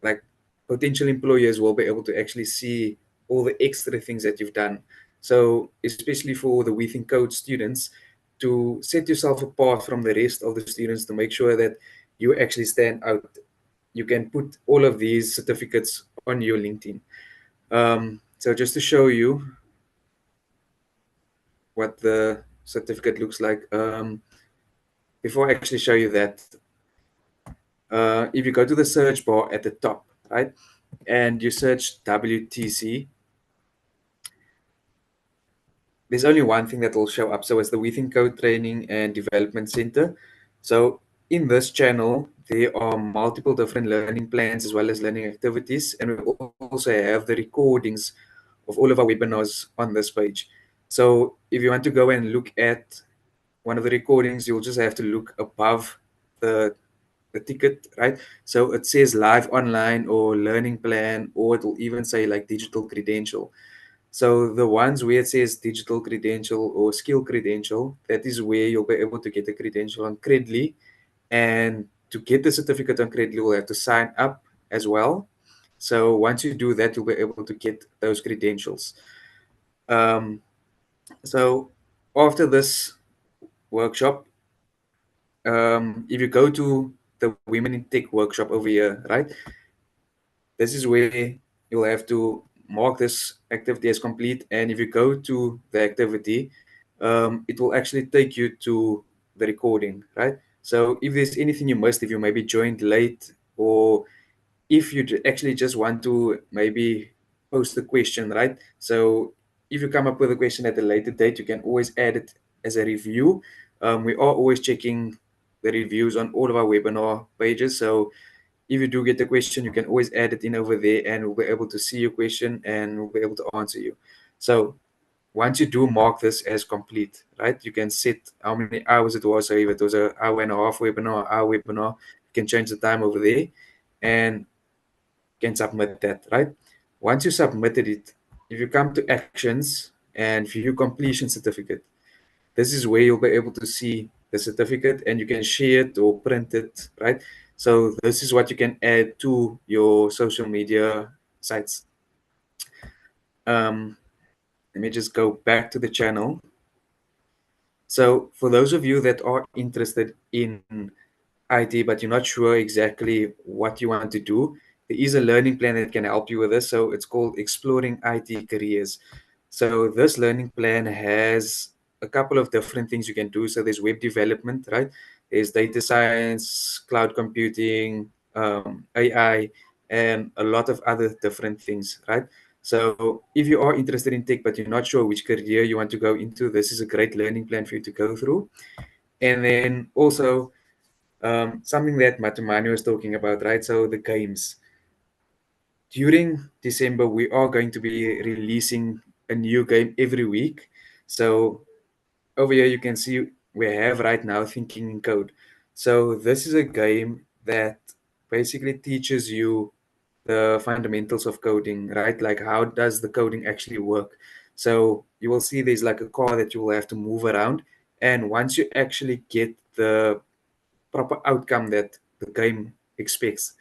like potential employers will be able to actually see all the extra things that you've done. So especially for the We Think Code students, to set yourself apart from the rest of the students, to make sure that you actually stand out, you can put all of these certificates on your LinkedIn. So just to show you what the certificate looks like, before I actually show you that, if you go to the search bar at the top, right, and you search WTC, there's only one thing that will show up. So it's the We Think Code Training and Development Center. So in this channel, there are multiple different learning plans as well as learning activities. And we also have the recordings of all of our webinars on this page. So if you want to go and look at one of the recordings, you'll just have to look above the ticket, right? So it says live online or learning plan, or it will even say like digital credential. So the ones where it says digital credential or skill credential, that is where you'll be able to get a credential on Credly. And to get the certificate on Credly, you'll have to sign up as well. So once you do that, you'll be able to get those credentials. So after this workshop, if you go to the Women in Tech workshop over here, right, this is where you'll have to mark this activity as complete. And if you go to the activity, it will actually take you to the recording, right? So if there's anything you missed, if you maybe joined late, or if you actually just want to maybe post a question, right? So if you come up with a question at a later date, you can always add it as a review. We are always checking the reviews on all of our webinar pages. So if you do get a question, you can always add it in over there, and we'll be able to see your question and we'll be able to answer you. So once you do mark this as complete, right, you can set how many hours it was. So if it was an hour and a half webinar, hour webinar, you can change the time over there and can submit that, right? Once you submitted it, if you come to actions and view completion certificate, this is where you'll be able to see the certificate and you can share it or print it, right? So this is what you can add to your social media sites. Let me just go back to the channel. So for those of you that are interested in IT, but you're not sure exactly what you want to do, there is a learning plan that can help you with this. So it's called Exploring IT Careers. So this learning plan has a couple of different things you can do. So there's web development, right? There's data science, cloud computing, AI, and a lot of other different things, right? So if you are interested in tech, but you're not sure which career you want to go into, this is a great learning plan for you to go through. And then also something that Matumani was talking about, right? So the games. During December, we are going to be releasing a new game every week. So over here, you can see we have right now Thinking in Code. So this is a game that basically teaches you the fundamentals of coding, right? Like how does the coding actually work? So you will see there's like a car that you will have to move around. And once you actually get the proper outcome that the game expects,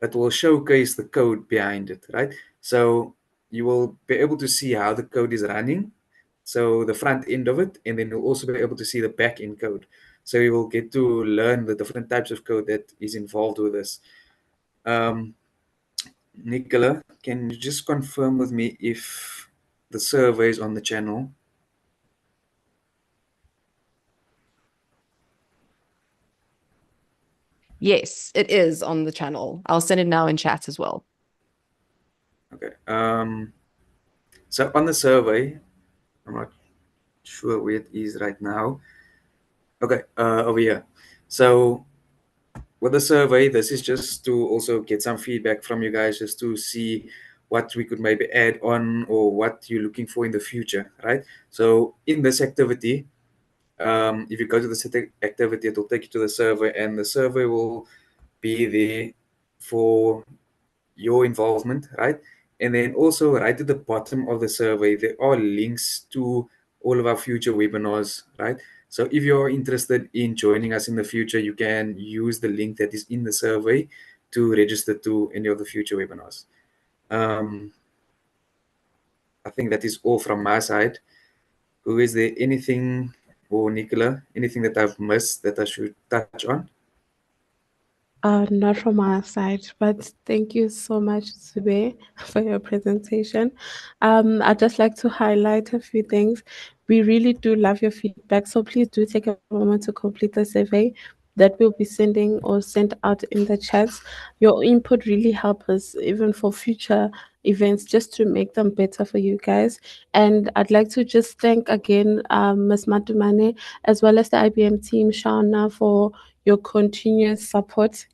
it will showcase the code behind it, right? So you will be able to see how the code is running, so the front end of it, and then you'll also be able to see the back end code. So you will get to learn the different types of code that is involved with this. Nicola, can you just confirm with me if the survey is on the channel? Yes, it is on the channel. I'll send it now in chat as well. Okay. So on the survey, I'm not sure where it is right now. Okay, over here. So with the survey, this is just to also get some feedback from you guys, just to see what we could maybe add on or what you're looking for in the future, right? So in this activity, if you go to the activity, it will take you to the survey, and the survey will be there for your involvement, right? And then also right at the bottom of the survey, there are links to all of our future webinars, right? So if you're interested in joining us in the future, you can use the link that is in the survey to register to any of the future webinars. I think that is all from my side. Is there anything, or Nicola, anything that I've missed that I should touch on? Not from our side, but thank you so much, Zube, for your presentation. I'd just like to highlight a few things. We really do love your feedback, so please do take a moment to complete the survey that we'll be sending or sent out in the chats. Your input really helps us even for future events, just to make them better for you guys. And I'd like to just thank again Ms. Matumane, as well as the IBM team, Shauna, for your continuous support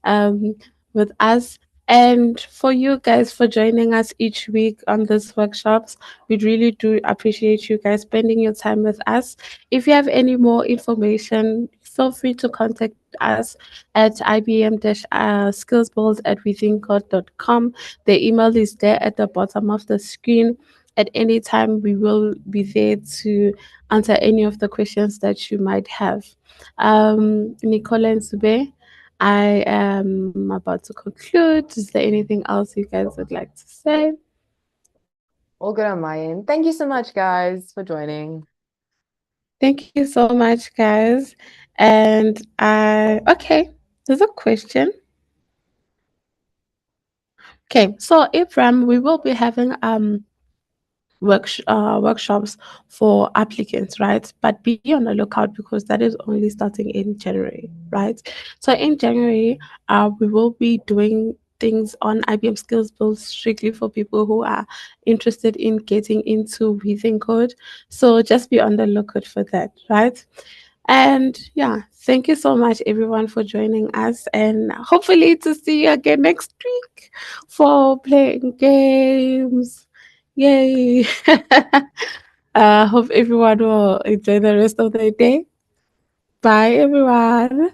with us, and for you guys for joining us each week on these workshops. We really do appreciate you guys spending your time with us. If you have any more information, feel free to contact us at ibm-skillsbuild@withincode.com. The email is there at the bottom of the screen. At any time, we will be there to answer any of the questions that you might have. Nicole and Sube, I am about to conclude. Is there anything else you guys would like to say? All good on my end. Thank you so much, guys, for joining. Thank you so much, guys. And okay, there's a question. Okay, so Abraham, we will be having workshops for applicants, right? But be on the lookout, because that is only starting in January, right? So in January, we will be doing things on IBM Skills Build strictly for people who are interested in getting into Within Code. So just be on the lookout for that, right? And yeah, thank you so much, everyone, for joining us, and hopefully to see you again next week for playing games. Yay! Hope everyone will enjoy the rest of the day. Bye, everyone.